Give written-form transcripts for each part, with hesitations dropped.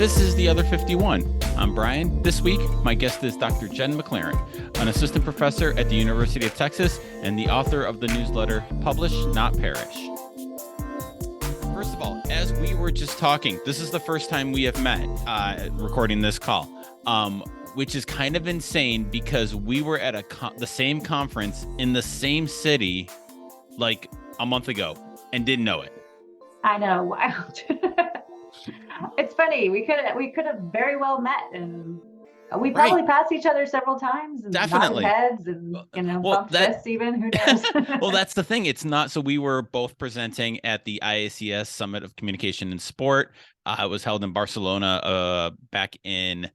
This is The Other 51. I'm Brian. This week, my guest is Dr. Jenn McClearen, an assistant professor at the University of Texas and the author of the newsletter Publish, Not Perish. First of all, as we were just talking, this is the first time we have met recording this call, which is kind of insane because we were at the same conference in the same city like a month ago and didn't know it. I know, wild. It's funny. We could have very well met, and we probably passed each other several times and Definitely nodded heads and bumped fists even. Who knows? Well, that's the thing. It's not. So we were both presenting at the IACS Summit of Communication and Sport. It was held in Barcelona back in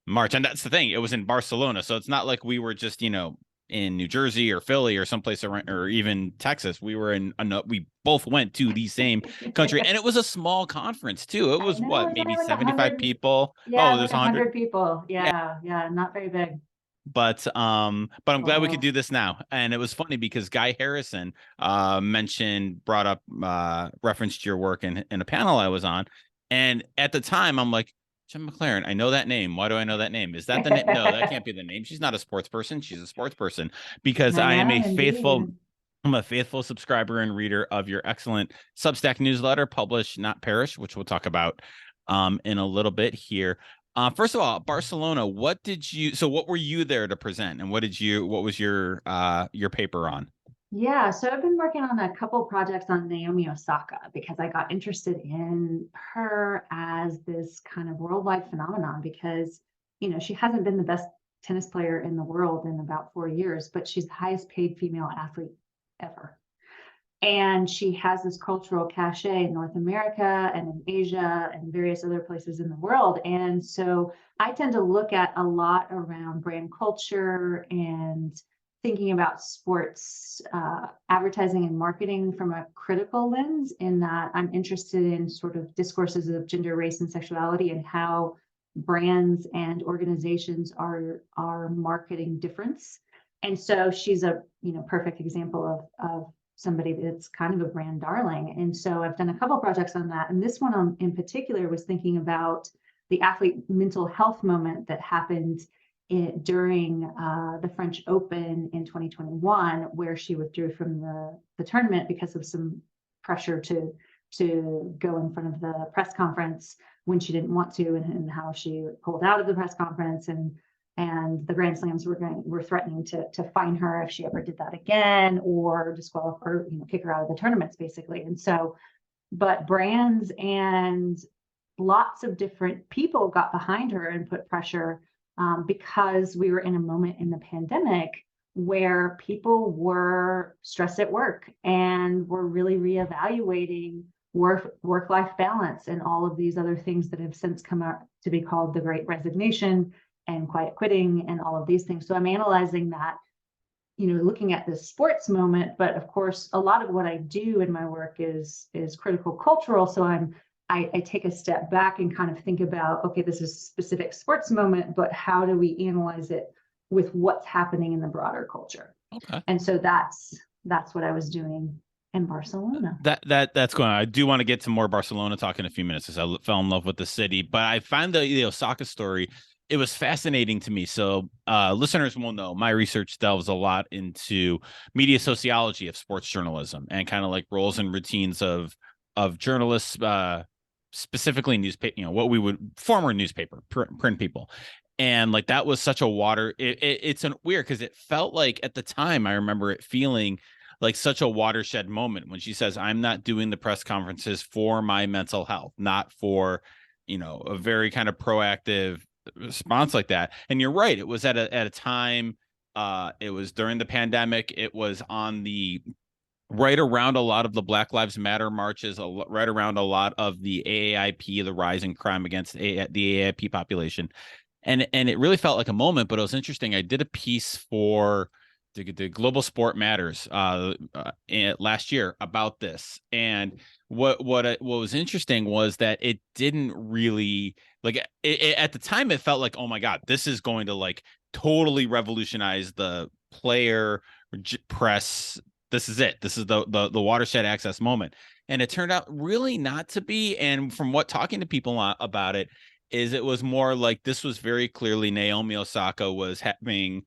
March, and that's the thing. It was in Barcelona, so it's not like we were just in New Jersey or Philly or someplace around, or even Texas. We were we both went to the same country, and it was a small conference too. It was maybe 75 people. Yeah, there's 100 people. Yeah, not very big. But I'm glad we could do this now. And it was funny because Guy Harrison brought up referenced your work in a panel I was on, and at the time I'm like, Jenn McClearen, I know that name. Why do I know that name? Is that the name? No, that can't be the name. She's not a sports person. She's a sports person, because I'm a faithful subscriber and reader of your excellent Substack newsletter, Publish, Not Perish, which we'll talk about in a little bit here. First of all, Barcelona, what were you there to present, and what was your paper on? Yeah, so I've been working on a couple projects on Naomi Osaka because I got interested in her as this kind of worldwide phenomenon because, she hasn't been the best tennis player in the world in about 4 years, but she's the highest paid female athlete ever. And she has this cultural cachet in North America and in Asia and various other places in the world. And so I tend to look at a lot around brand culture and thinking about sports advertising and marketing from a critical lens, in that I'm interested in sort of discourses of gender, race, and sexuality, and how brands and organizations are marketing difference. And so she's a perfect example of somebody that's kind of a brand darling. And so I've done a couple projects on that. And this one in particular was thinking about the athlete mental health moment that happened during the French Open in 2021, where she withdrew from the tournament because of some pressure to go in front of the press conference when she didn't want to, and how she pulled out of the press conference, and the Grand Slams were threatening to fine her if she ever did that again, or disqualify her, kick her out of the tournaments, basically. And so, but brands and lots of different people got behind her and put pressure, because we were in a moment in the pandemic where people were stressed at work and were really reevaluating work-life balance and all of these other things that have since come out to be called the Great Resignation and quiet quitting and all of these things. So I'm analyzing that, looking at this sports moment, but of course, a lot of what I do in my work is critical cultural. So I take a step back and kind of think about, okay, this is a specific sports moment, but how do we analyze it with what's happening in the broader culture? Okay. And so that's what I was doing in Barcelona. That's going on. I do want to get to more Barcelona talk in a few minutes, because I fell in love with the city, but I find the Osaka story, it was fascinating to me. So listeners will know my research delves a lot into media sociology of sports journalism and kind of like roles and routines of journalists, specifically newspaper, what we would former newspaper print people. And like, that was such a it's weird, because it felt like at the time, I remember it feeling like such a watershed moment when she says, I'm not doing the press conferences for my mental health, not for, a very kind of proactive response like that. And you're right. It was at a time, it was during the pandemic. It was on the right around a lot of the Black Lives Matter marches, right around a lot of the AAIP, the rising crime against the AAIP population. And it really felt like a moment, but it was interesting. I did a piece for the Global Sport Matters last year about this. And what was interesting was that it didn't really, like, at the time, it felt like, oh my God, this is going to like totally revolutionize the player press. This is it. This is the watershed access moment. And it turned out really not to be. And from talking to people about it, is it was more like this was very clearly Naomi Osaka was having,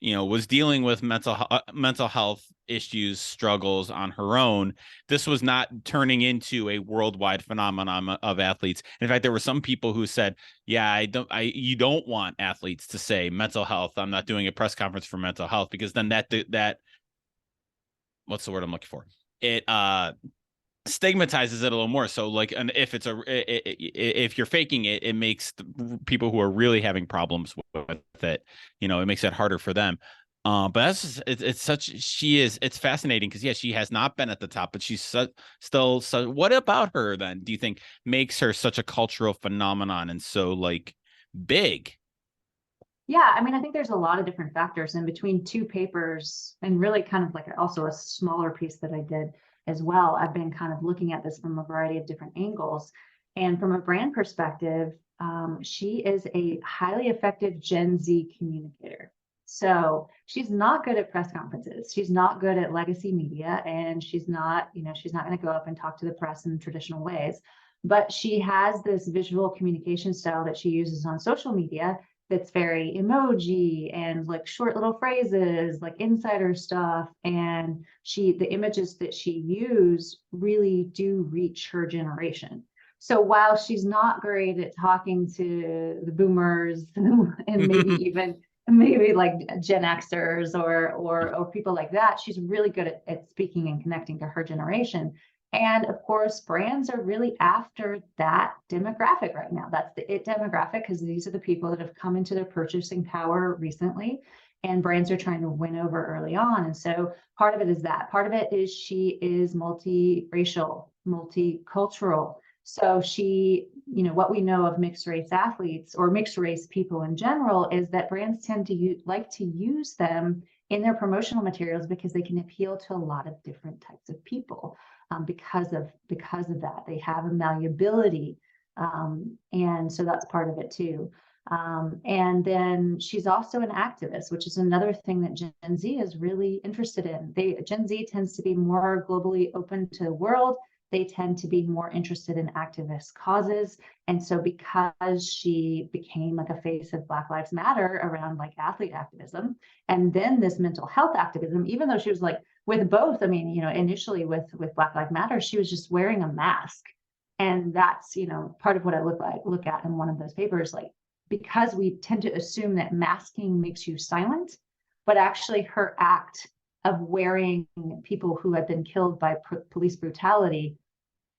was dealing with mental health issues, struggles on her own. This was not turning into a worldwide phenomenon of athletes. In fact, there were some people who said, "Yeah, you don't want athletes to say mental health. I'm not doing a press conference for mental health because then that what's the word I'm looking for? It stigmatizes it a little more. So like, and if you're faking it, it makes people who are really having problems with it, it makes it harder for them. But that's just, it's fascinating because, yeah, she has not been at the top, but she's still. So what about her then do you think makes her such a cultural phenomenon and so like big? Yeah, I mean, I think there's a lot of different factors, and between two papers and really kind of like also a smaller piece that I did as well, I've been kind of looking at this from a variety of different angles. And from a brand perspective, she is a highly effective Gen Z communicator. So she's not good at press conferences. She's not good at legacy media, and she's not going to go up and talk to the press in traditional ways. But she has this visual communication style that she uses on social media that's very emoji and like short little phrases, like insider stuff. And the images that she used really do reach her generation. So while she's not great at talking to the boomers and maybe like Gen Xers or people like that, she's really good at speaking and connecting to her generation. And of course, brands are really after that demographic right now. That's the it demographic, because these are the people that have come into their purchasing power recently, and brands are trying to win over early on. And so part of it is that. Part of it is she is multiracial, multicultural. So what we know of mixed race athletes or mixed race people in general is that brands tend to like to use them in their promotional materials because they can appeal to a lot of different types of people. Because of that, they have a malleability, and so that's part of it too. And then she's also an activist, which is another thing that Gen Z is really interested in. Gen Z tends to be more globally open to the world. They tend to be more interested in activist causes. And so because she became like a face of Black Lives Matter around like athlete activism, and then this mental health activism, even though she was like with both, I mean, initially with Black Lives Matter, she was just wearing a mask. And that's, part of what I look at in one of those papers, like, because we tend to assume that masking makes you silent, but actually her act of wearing people who had been killed by police brutality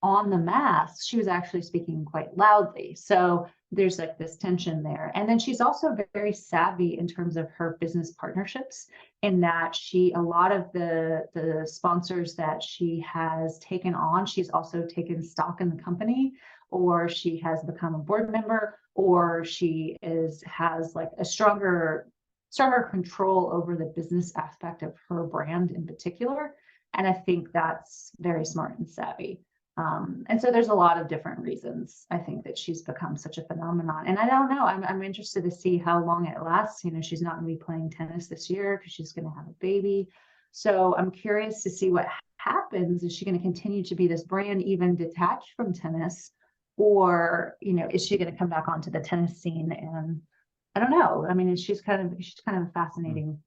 on the mask, she was actually speaking quite loudly. So there's like this tension there. And then she's also very savvy in terms of her business partnerships, in that a lot of the sponsors that she has taken on, she's also taken stock in the company, or she has become a board member, or she has like a stronger control over the business aspect of her brand in particular. And I think that's very smart and savvy. And so there's a lot of different reasons I think that she's become such a phenomenon. And I don't know, I'm interested to see how long it lasts. She's not going to be playing tennis this year because she's going to have a baby. So I'm curious to see what happens. Is she going to continue to be this brand even detached from tennis? Or, is she going to come back onto the tennis scene? And I don't know. I mean, she's kind of a fascinating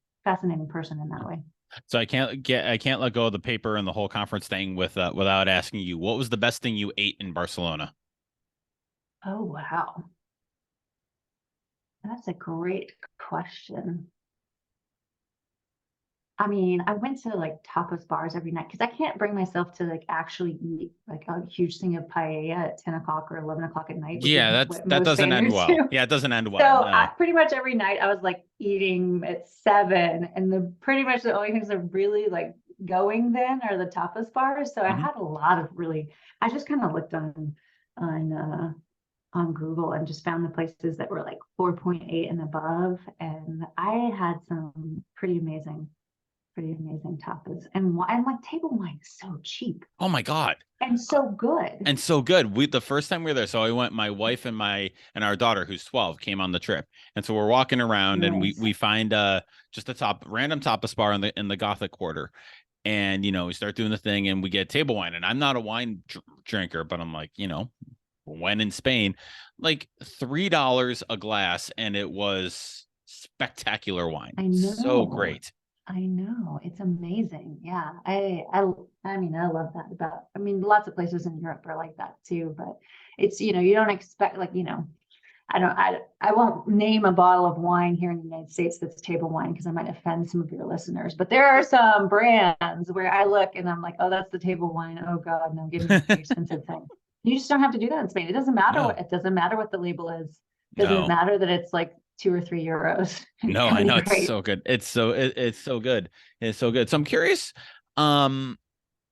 person in that way. So I can't let go of the paper and the whole conference thing without asking you, what was the best thing you ate in Barcelona? Oh, wow. That's a great question. I mean, I went to like tapas bars every night because I can't bring myself to like actually eat like a huge thing of paella at 10 o'clock or 11 o'clock at night, which is Yeah, what that most doesn't end Spaniards well. do. Yeah, it doesn't end So well. No. pretty much every night I was like eating at 7, and pretty much the only things that are really like going then are the tapas bars. So I Mhm. had a lot of I just kind of looked on Google and just found the places that were like 4.8 and above, and I had some pretty amazing tapas, and like table wine is so cheap Oh my God. and so good. And so good. The first time we were there, so I went, my wife and our daughter, who's 12, came on the trip. And so we're walking around and we Nice. find just a random tapas bar in the Gothic Quarter. And we start doing the thing and we get table wine. And I'm not a wine drinker, but I'm like, when in Spain, like $3 a glass, and it was spectacular wine. I So know. great. I know. It's amazing. Yeah. I mean, I love that about, I mean, lots of places in Europe are like that too, but it's, you don't expect like, I won't name a bottle of wine here in the United States that's table wine because I might offend some of your listeners. But there are some brands where I look and I'm like, oh, that's the table wine. Oh God, no, give me the expensive thing. You just don't have to do that in Spain. It doesn't matter No, what it doesn't matter what the label is. It doesn't no, matter that it's like €2 or €3. It's no. gonna I be know it's great. so good. It's so good. It's so good. So I'm curious. Um,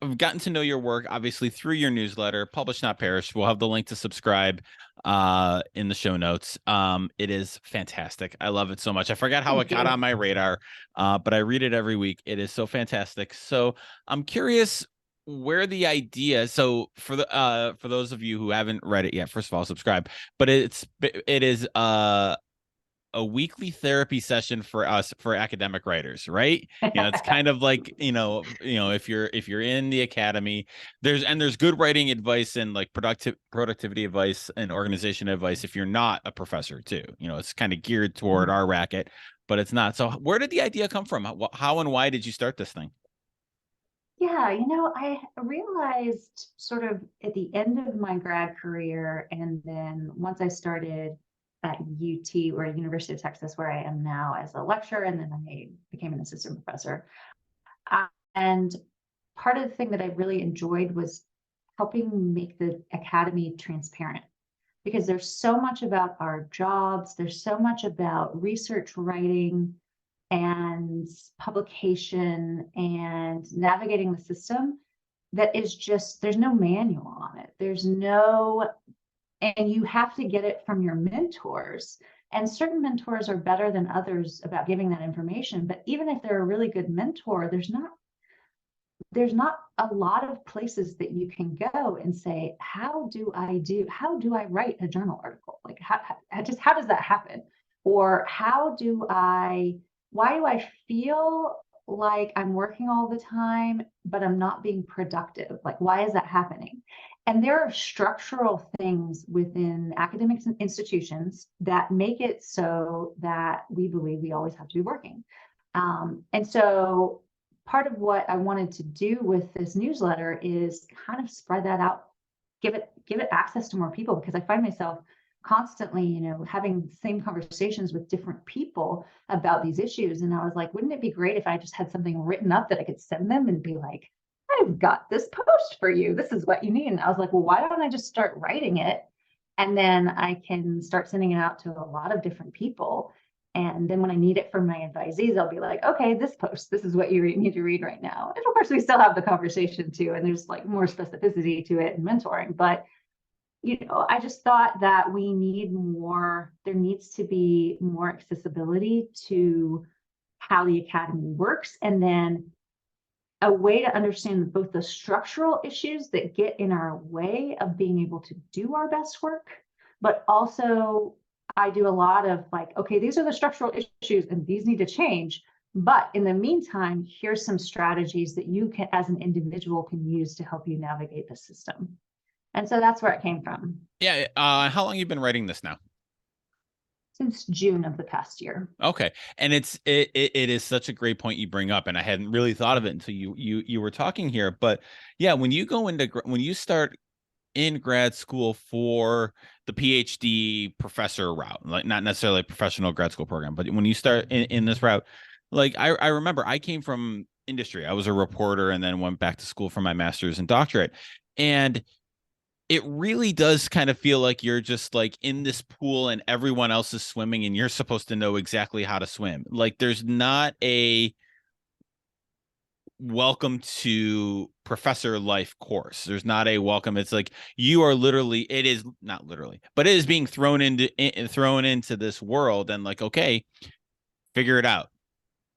I've gotten to know your work obviously through your newsletter, Publish Not Perish. We'll have the link to subscribe in the show notes. It is fantastic. I love it so much. I forgot how it Thank got on you. my radar, but I read it every week. It is so fantastic. So I'm curious where the idea, so for those of you who haven't read it yet, first of all, subscribe. But it is a weekly therapy session for us, for academic writers, right? It's kind of like, if you're in the academy, there's good writing advice and like productivity advice and organization advice if you're not a professor too. It's kind of geared toward our racket, but it's not. So where did the idea come from? How and why did you start this thing? Yeah, I realized sort of at the end of my grad career, and then once I started at UT or University of Texas, where I am now as a lecturer, and then I became an assistant professor. And part of the thing that I really enjoyed was helping make the academy transparent because there's so much about our jobs, there's so much about research writing and publication and navigating the system that is just, there's no manual on it. There's no, and you have to get it from your mentors. And certain mentors are better than others about giving that information. But even if they're a really good mentor, there's not a lot of places that you can go and say, how do I write a journal article? Like how does that happen? Or why do I feel like I'm working all the time, but I'm not being productive? Like, why is that happening? And there are structural things within academic institutions that make it so that we believe we always have to be working. And so part of what I wanted to do with this newsletter is kind of spread that out, give it access to more people, because I find myself constantly, having the same conversations with different people about these issues. And I was like, wouldn't it be great if I just had something written up that I could send them and be like, I've got this post for you. This is what you need. And I was like, well, why don't I just start writing it? And then I can start sending it out to a lot of different people. And then when I need it from my advisees, I'll be like, okay, this post, this is what you need to read right now. And of course, we still have the conversation too, and there's like more specificity to it and mentoring. But, I just thought that there needs to be more accessibility to how the academy works. And then a way to understand both the structural issues that get in our way of being able to do our best work, but also I do a lot of like, okay, these are the structural issues and these need to change. But in the meantime, here's some strategies that you can, as an individual, can use to help you navigate the system. And so that's where it came from. Yeah. How long have you been writing this now? Since June of the past year. Okay. And it is such a great point you bring up, and I hadn't really thought of it until you were talking here. But yeah, when you start in grad school for the PhD professor route, like not necessarily a professional grad school program, but when you start in this route, like I remember I came from industry. I was a reporter and then went back to school for my master's and doctorate. And it really does kind of feel like you're just like in this pool and everyone else is swimming and you're supposed to know exactly how to swim. Like there's not a welcome to professor life course. There's not a welcome. It's like you are literally, it is not literally, but it is being thrown into this world, and like, okay, figure it out.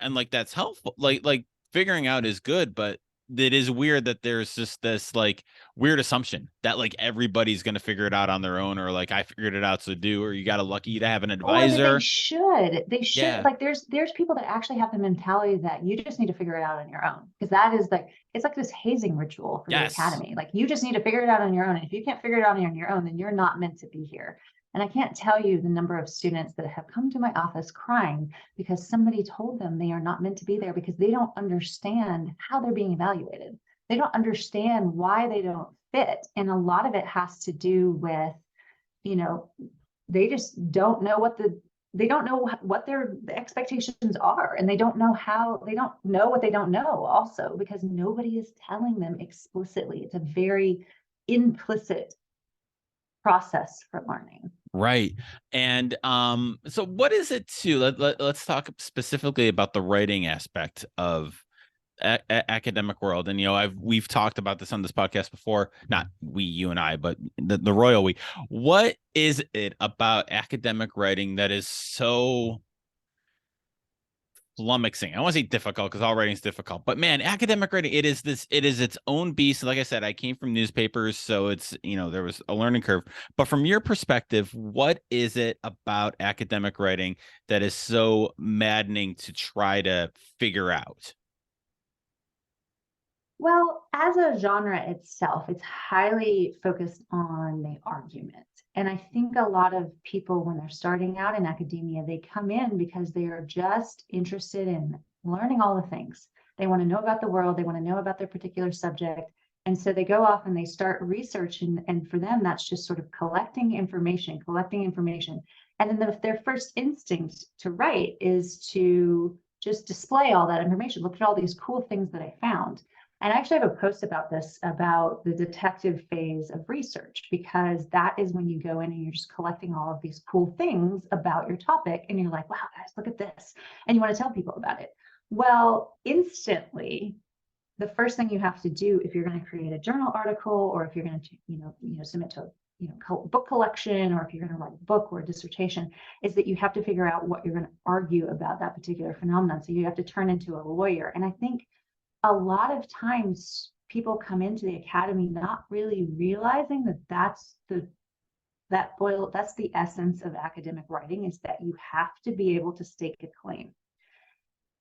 And like that's helpful. Like figuring out is good, but it is weird that there's just this like weird assumption that like everybody's going to figure it out on their own, or like I figured it out, so do, or you got a lucky to have an Or that advisor. they should, Yeah. like, there's people that actually have the mentality that you just need to figure it out on your own. Because that is like, it's like this hazing ritual for the Yes. academy. Like, you just need to figure it out on your own. And if you can't figure it out on your own, then you're not meant to be here. And I can't tell you the number of students that have come to my office crying because somebody told them they are not meant to be there, because they don't understand how they're being evaluated. They don't understand why they don't fit. And a lot of it has to do with, you know, they just don't know they don't know what their expectations are, and they don't know what they don't know also, because nobody is telling them explicitly. It's a very implicit process for learning. Right. And so what is it too? Let's talk specifically about the writing aspect of academic world. And we've talked about this on this podcast before, not you and I, but the royal we. What is it about academic writing that is so flummoxing? I don't want to say difficult, because all writing is difficult, but man, academic writing, it is its own beast. Like I said, I came from newspapers, so it's, there was a learning curve. But from your perspective, what is it about academic writing that is so maddening to try to figure out? Well, as a genre itself, it's highly focused on the argument. And I think a lot of people, when they're starting out in academia, they come in because they are just interested in learning all the things. They want to know about the world, they want to know about their particular subject. And so they go off and they start researching. And for them, that's just sort of collecting information. And then their first instinct to write is to just display all that information. Look at all these cool things that I found. And I actually have a post about this, about the detective phase of research, because that is when you go in and you're just collecting all of these cool things about your topic. And you're like, wow, guys, look at this. And you want to tell people about it. Well, instantly, the first thing you have to do if you're going to create a journal article, or if you're going to, submit to a book collection, or if you're going to write a book or a dissertation, is that you have to figure out what you're going to argue about that particular phenomenon. So you have to turn into a lawyer. And I think a lot of times people come into the academy not really realizing that that's the essence of academic writing, is that you have to be able to stake a claim.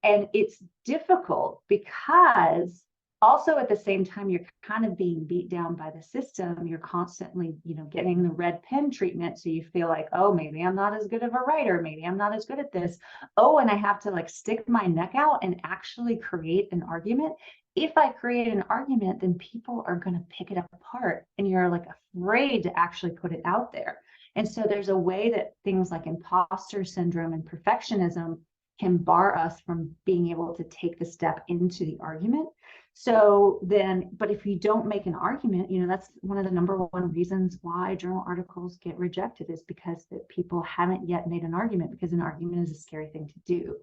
And it's difficult because also at the same time, you're kind of being beat down by the system. You're constantly, getting the red pen treatment. So you feel like, oh, maybe I'm not as good of a writer. Maybe I'm not as good at this. Oh, and I have to like stick my neck out and actually create an argument. If I create an argument, then people are going to pick it apart, and you're like afraid to actually put it out there. And so there's a way that things like imposter syndrome and perfectionism can bar us from being able to take the step into the argument. So then, but if you don't make an argument, that's one of the number one reasons why journal articles get rejected, is because that people haven't yet made an argument, because an argument is a scary thing to do.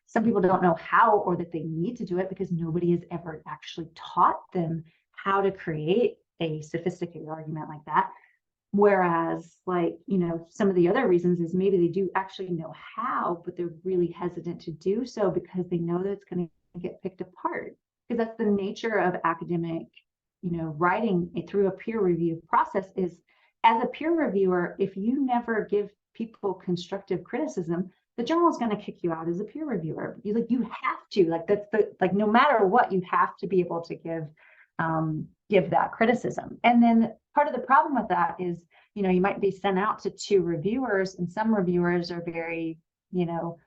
Some people don't know how, or that they need to do it, because nobody has ever actually taught them how to create a sophisticated argument like that. Whereas, like, some of the other reasons is maybe they do actually know how, but they're really hesitant to do so because they know that it's going to get picked apart. Because that's the nature of academic, writing through a peer review process. Is, as a peer reviewer, if you never give people constructive criticism, the journal is going to kick you out as a peer reviewer. You have to, no matter what, you have to be able to give that criticism. And then part of the problem with that is, you might be sent out to 2 reviewers, and some reviewers are very,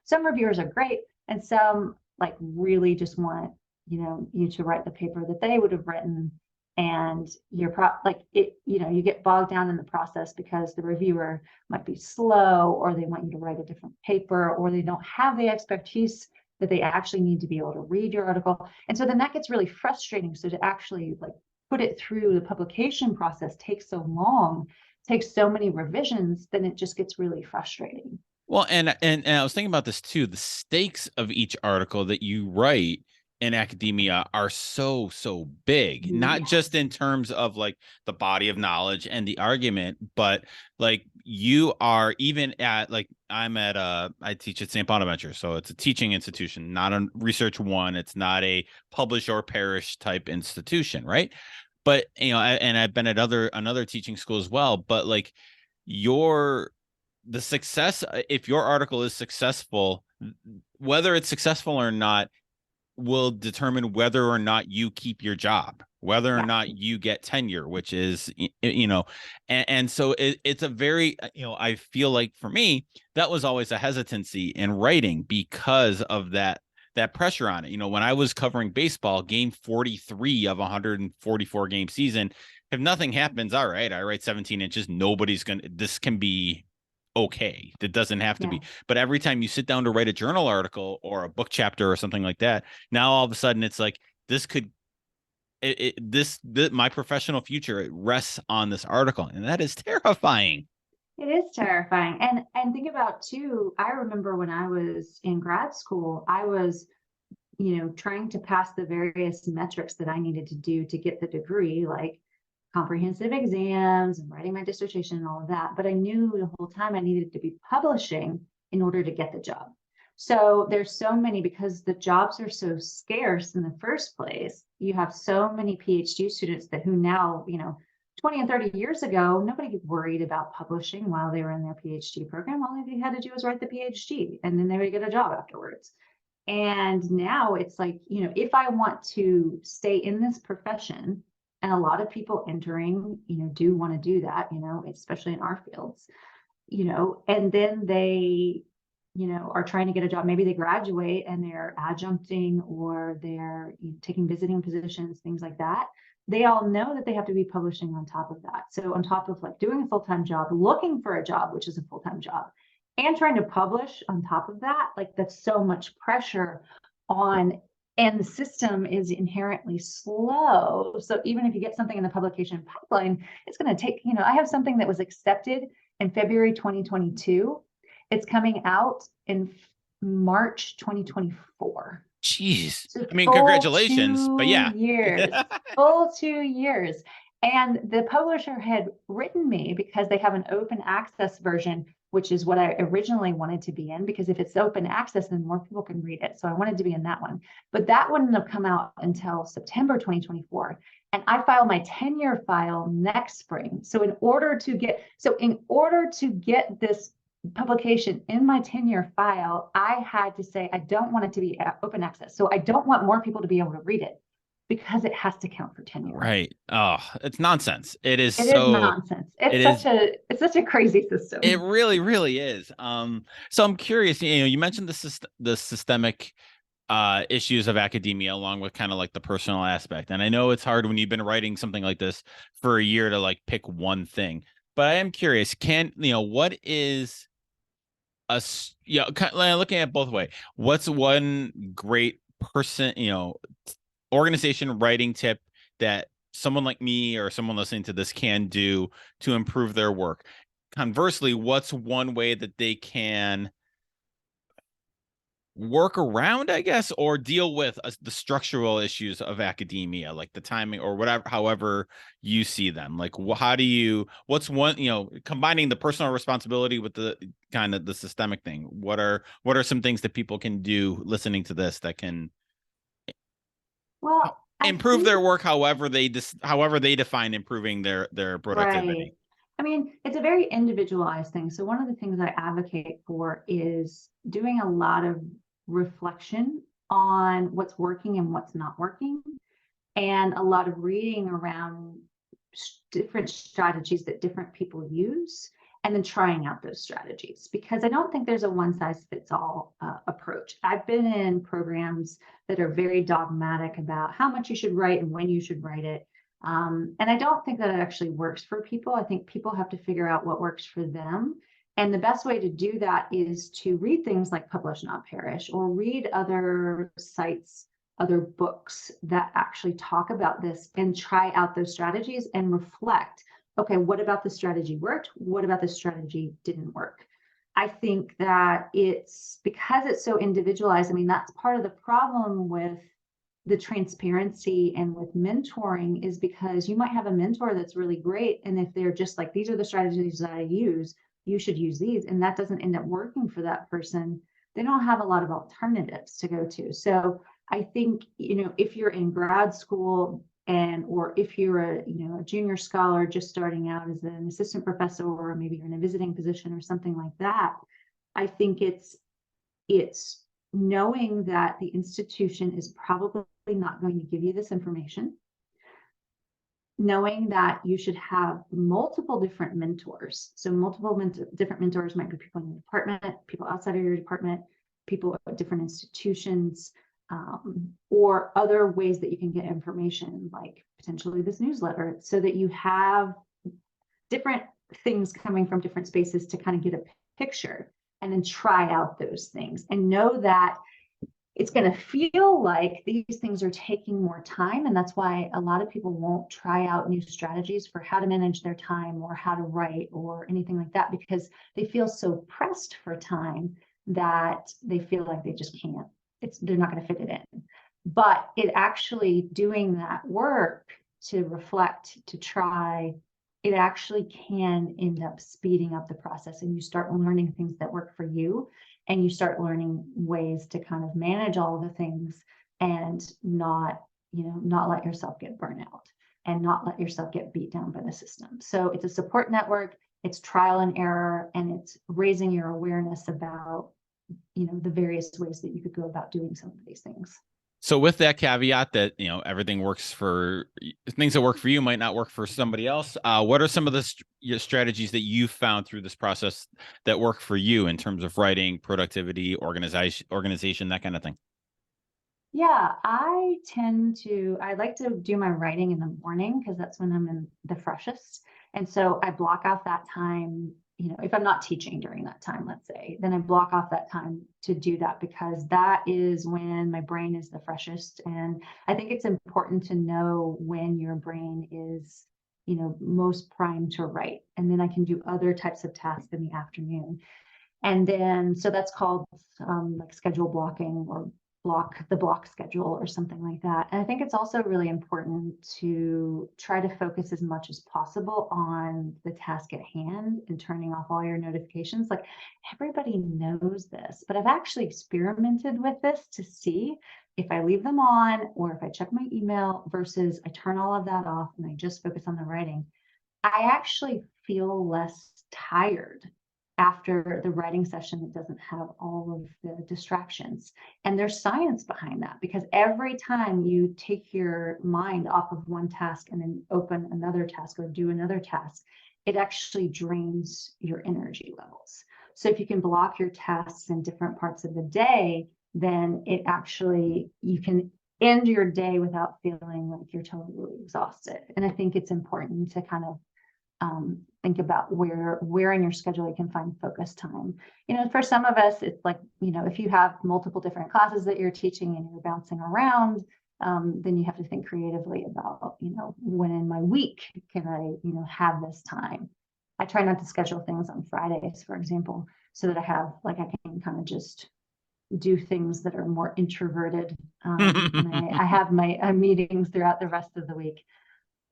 some reviewers are great, and some like really just want, you to write the paper that they would have written. And you get bogged down in the process because the reviewer might be slow, or they want you to write a different paper, or they don't have the expertise that they actually need to be able to read your article. And so then that gets really frustrating. So to actually like put it through the publication process takes so long, takes so many revisions, then it just gets really frustrating. Well, and I was thinking about this too. The stakes of each article that you write in academia are so big, not Yeah. just in terms of like the body of knowledge and the argument, but like you are even at like I teach at St. Bonaventure, so it's a teaching institution, not a research one. It's not a publish or perish type institution, right? But and I've been at another teaching school as well, but like your the success, if your article is successful, whether it's successful or not will determine whether or not you keep your job, whether or Yeah. not you get tenure, which is, and so it's a very, I feel like for me, that was always a hesitancy in writing because of that pressure on it. When I was covering baseball, game 43 of 144 game season, if nothing happens, all right, I write 17 inches. This can be okay. It doesn't have to Yeah. be. But every time you sit down to write a journal article or a book chapter or something like that, now all of a sudden it's like this could my professional future, it rests on this article, and that is terrifying. It is terrifying. And think about too, I remember when I was in grad school, I was, trying to pass the various metrics that I needed to do to get the degree, like comprehensive exams and writing my dissertation and all of that. But I knew the whole time I needed to be publishing in order to get the job. So there's so many, because the jobs are so scarce in the first place, you have so many PhD students that who now, 20 and 30 years ago, nobody worried about publishing while they were in their PhD program. All they had to do was write the PhD and then they would get a job afterwards. And now it's like, if I want to stay in this profession, and a lot of people entering, do want to do that, especially in our fields, and then they, are trying to get a job. Maybe they graduate and they're adjuncting or they're taking visiting positions, things like that. They all know that they have to be publishing on top of that. So on top of like doing a full-time job, looking for a job, which is a full-time job, and trying to publish on top of that, like that's so much pressure on, and the system is inherently slow. So even if you get something in the publication pipeline, it's going to take, I have something that was accepted in February 2022. It's coming out in March 2024. Jeez. So I mean, full congratulations, but 2 years, full 2 years. And the publisher had written me because they have an open access version, which is what I originally wanted to be in, because if it's open access, then more people can read it. So I wanted to be in that one, but that wouldn't have come out until September 2024. And I filed my tenure file next spring. So in order to get this publication in my tenure file, I had to say, I don't want it to be open access. So I don't want more people to be able to read it because it has to count for tenure. right. Oh, it's nonsense. It is nonsense. It's such a crazy system. It really, really is. So I'm curious, you mentioned the systemic issues of academia along with kind of like the personal aspect. And I know it's hard when you've been writing something like this for a year to like pick one thing. But I am curious, what is looking at both way, what's one great organization writing tip that someone like me or someone listening to this can do to improve their work? Conversely, what's one way that they can work around, I guess, or deal with the structural issues of academia, like the timing or whatever, however you see them? Like, what's one, combining the personal responsibility with the kind of the systemic thing? What are some things that people can do listening to this that can improve their work, however they define improving their productivity? Right. I mean, it's a very individualized thing. So one of the things I advocate for is doing a lot of reflection on what's working and what's not working, and a lot of reading around different strategies that different people use, and then trying out those strategies, because I don't think there's a one size fits all approach. I've been in programs that are very dogmatic about how much you should write and when you should write it. And I don't think that it actually works for people. I think people have to figure out what works for them. And the best way to do that is to read things like Publish Not Perish, or read other sites, other books that actually talk about this, and try out those strategies and reflect, okay, what about the strategy worked? What about the strategy didn't work? I think that it's because it's so individualized. I mean, that's part of the problem with the transparency and with mentoring is because you might have a mentor that's really great. And if they're just like, these are the strategies that I use, you should use these, and that doesn't end up working for that person, they don't have a lot of alternatives to go to. So I think, if you're in grad school or if you're a junior scholar just starting out as an assistant professor, or maybe you're in a visiting position or something like that, I think it's knowing that the institution is probably not going to give you this information, knowing that you should have multiple different mentors. So different mentors might be people in your department, people outside of your department, people at different institutions, or other ways that you can get information, like potentially this newsletter, so that you have different things coming from different spaces to kind of get a picture, and then try out those things and know that it's going to feel like these things are taking more time. And that's why a lot of people won't try out new strategies for how to manage their time or how to write or anything like that, because they feel so pressed for time that they feel like they just can't. They're not going to fit it in. But it actually doing that work to reflect, to try, it actually can end up speeding up the process, and you start learning things that work for you, and you start learning ways to kind of manage all of the things and not let yourself get burnt out and not let yourself get beat down by the system. So it's a support network, it's trial and error, and it's raising your awareness about the various ways that you could go about doing some of these things. So with that caveat that, everything works for things that work for you might not work for somebody else. What are some of the strategies that you found through this process that work for you in terms of writing, productivity, organization, that kind of thing? Yeah, I like to do my writing in the morning because that's when I'm in the freshest. And so I block out that time, if I'm not teaching during that time, let's say, then I block off that time to do that, because that is when my brain is the freshest. And I think it's important to know when your brain is, most primed to write. And then I can do other types of tasks in the afternoon. And then, so that's called like schedule blocking, or block schedule, or something like that. And I think it's also really important to try to focus as much as possible on the task at hand and turning off all your notifications. Like, everybody knows this, but I've actually experimented with this to see if I leave them on, or if I check my email versus I turn all of that off and I just focus on the writing, I actually feel less tired after the writing session that doesn't have all of the distractions. And there's science behind that, because every time you take your mind off of one task and then open another task or do another task, it actually drains your energy levels. So if you can block your tasks in different parts of the day, then you can end your day without feeling like you're totally exhausted. And I think it's important to kind of think about where in your schedule you can find focus time. For some of us, it's like, if you have multiple different classes that you're teaching and you're bouncing around, then you have to think creatively about, when in my week can I, have this time. I try not to schedule things on Fridays, for example, so that I can kind of just do things that are more introverted. And I have my meetings throughout the rest of the week.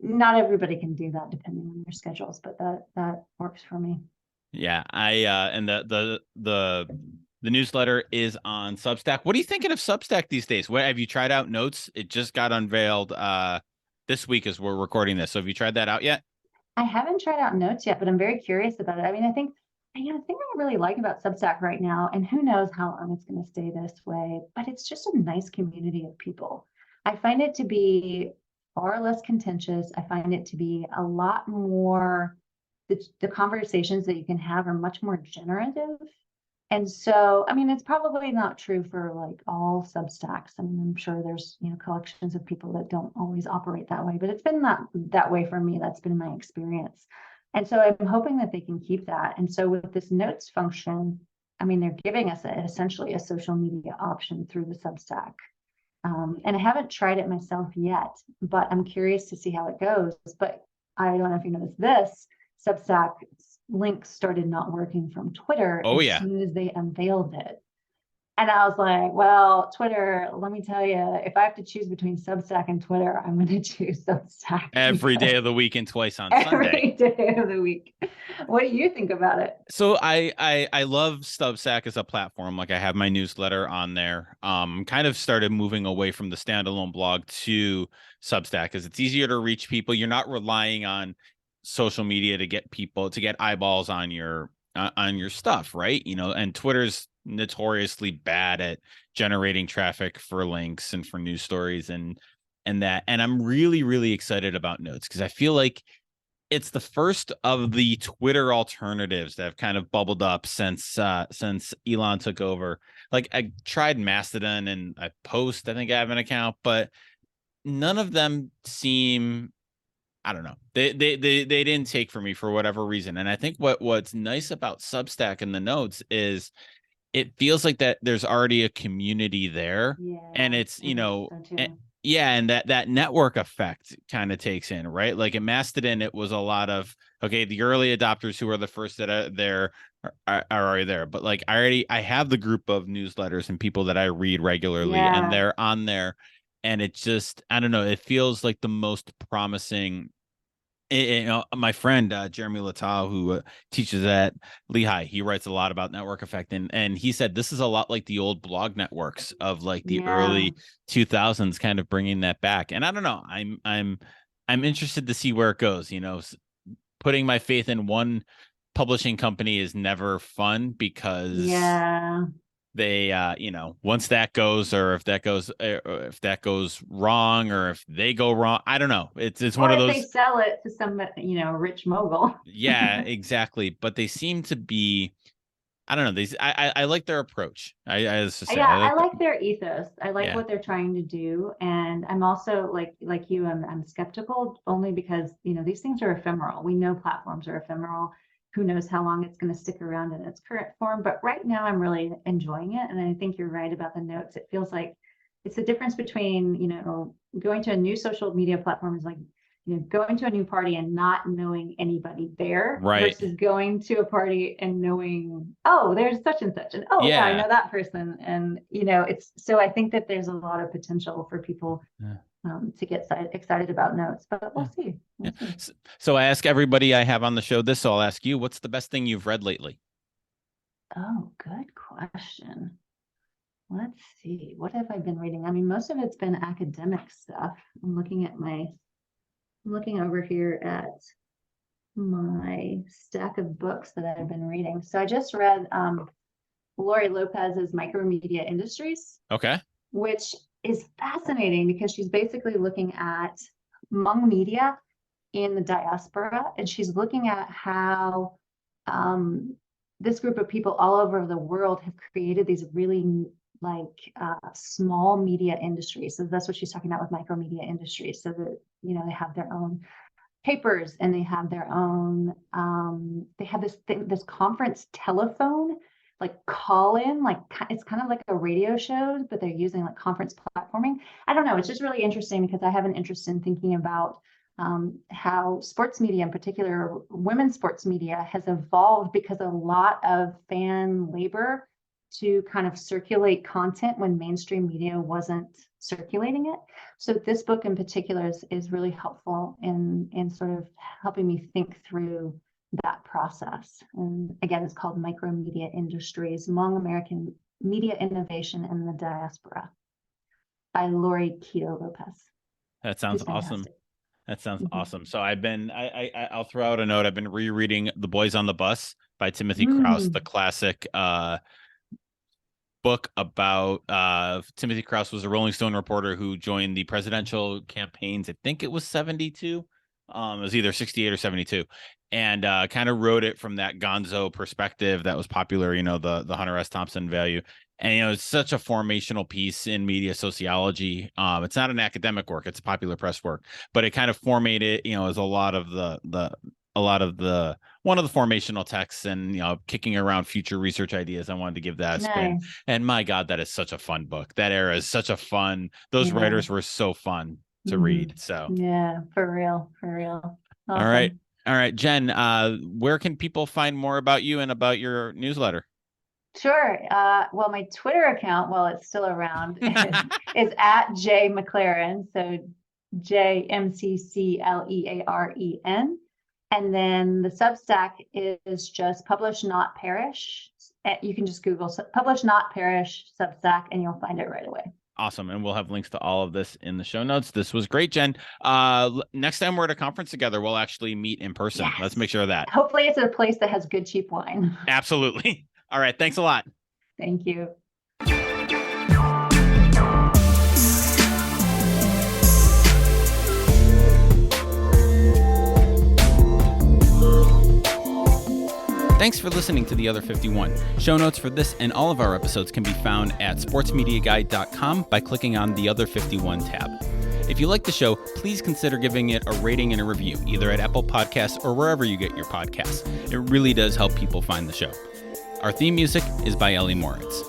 Not everybody can do that depending on their schedules, but that works for me. Yeah, and the newsletter is on Substack. What are you thinking of Substack these days? What have you tried out? Notes? It just got unveiled this week as we're recording this. So have you tried that out yet? I haven't tried out Notes yet, but I'm very curious about it. I mean, I think the thing I really like about Substack right now, and who knows how long it's going to stay this way, but it's just a nice community of people. I find it to be far less contentious. I find it to be a lot more, the conversations that you can have are much more generative. And so, I mean, it's probably not true for like all Substacks. I mean, I'm sure there's, collections of people that don't always operate that way, but it's been that way for me. That's been my experience. And so I'm hoping that they can keep that. And so with this notes function, I mean, they're giving us essentially a social media option through the Substack. And I haven't tried it myself yet, but I'm curious to see how it goes. But I don't know if you noticed this, Substack links started not working from Twitter Oh as yeah. soon as they unveiled it. And I was like, well, Twitter, let me tell you, if I have to choose between Substack and Twitter, I'm going to choose Substack Every day because of the week and twice on Sunday. every day of the week. What do you think about it? So I love Substack as a platform. Like I have my newsletter on there. Kind of started moving away from the standalone blog to Substack because it's easier to reach people. You're not relying on social media to get people to get eyeballs on your stuff, right? You know, and Twitter's notoriously bad at generating traffic for links and for news stories and that. And I'm really excited about Notes because I feel like it's the first of the Twitter alternatives that have kind of bubbled up since Elon took over. Like I tried Mastodon and I think I have an account, but none of them seem, I don't know. They didn't take for me for whatever reason. And I think what's nice about Substack and the notes is it feels like that there's already a community there, Yeah, and it's, I think so too. yeah, and that network effect kind of takes in, right? Like in Mastodon, it was a lot of, okay, the early adopters who are the first that are there are already there, but like I have the group of newsletters and people that I read regularly, and Yeah, they're on there, and it just, I don't know, it feels like the most promising. You know, my friend Jeremy Littau, who teaches at Lehigh, he writes a lot about network effect, and he said this is a lot like the old blog networks of like the yeah. early 2000s, kind of bringing that back. And I don't know, I'm interested to see where it goes. You know, putting my faith in one publishing company is never fun because Yeah. they you know, once that goes, or if that goes wrong, or if they go wrong, I don't know, it's one Or of if they those. sell it to some, rich mogul. Yeah, exactly. But they seem to be, I don't know. I like their approach. As to say, I Yeah, I like like their ethos. I like yeah, what they're trying to do. And I'm also like you, I'm skeptical only because, these things are ephemeral. We know platforms are ephemeral. Who knows how long it's going to stick around in its current form. But right now I'm really enjoying it. And I think you're right about the notes. It feels like it's the difference between, going to a new social media platform is like going to a new party and not knowing anybody there right. versus going to a party and knowing, oh, there's such and such, and oh yeah, I Yeah. know that person. And it's so I think that there's a lot of potential for people Yeah. to get excited about notes, but Yeah. we'll see. Yeah. We'll see. So I ask everybody I have on the show this, so I'll ask you, what's the best thing you've read lately? Oh, good question. Let's see. What have I been reading? I mean, most of it's been academic stuff. I'm looking over here at my stack of books that I've been reading. So I just read Lori Lopez's Micromedia Industries, Okay. which is fascinating because she's basically looking at Hmong media in the diaspora, and she's looking at how this group of people all over the world have created these really small media industries. So that's what she's talking about with micromedia industries. So that they have their own papers and they have their own they have this conference telephone, like call in, like it's kind of like a radio show, but they're using like conference platforming. I don't know, it's just really interesting because I have an interest in thinking about how sports media, in particular women's sports media, has evolved because a lot of fan labor to kind of circulate content when mainstream media wasn't circulating it. So this book in particular is really helpful in sort of helping me think through that process. And again, it's called Micromedia Industries, Hmong American Media Innovation in the Diaspora by Lori Keto Lopez, That sounds who's awesome. fantastic. That sounds Mhm. awesome. So I'll throw out a note. I've been rereading The Boys on the Bus by Timothy Krause, the Mm, classic book about Timothy Krause was a Rolling Stone reporter who joined the presidential campaigns. I think it was 72. It was either 68 or 72. And kind of wrote it from that gonzo perspective that was popular, you know, the Hunter S. Thompson value. And it's such a formational piece in media sociology. It's not an academic work, it's a popular press work, but it kind of formatted, as a lot of a lot of the one of the formational texts, and kicking around future research ideas. I wanted to give that a spin. nice. And my God, that is such a fun book. That era is such a fun. Those Yeah. writers were so fun to Hmm. read. So, Yeah, for real, for real. all right. Awesome. All right, Jen, where can people find more about you and about your newsletter? Sure. Well, my Twitter account, while it's still around, is at J McClearen. So JMCCLEAREN. And then the Substack is just Publish Not Perish. You can just Google Publish Not Perish Substack and you'll find it right away. Awesome. And we'll have links to all of this in the show notes. This was great, Jen. Next time we're at a conference together, we'll actually meet in person. Yes. Let's make sure of that. Hopefully it's a place that has good, cheap wine. Absolutely. All right. Thanks a lot. Thank you. Thanks for listening to The Other 51. Show notes for this and all of our episodes can be found at sportsmediaguide.com by clicking on the Other 51 tab. If you like the show, please consider giving it a rating and a review, either at Apple Podcasts or wherever you get your podcasts. It really does help people find the show. Our theme music is by Ellie Moritz.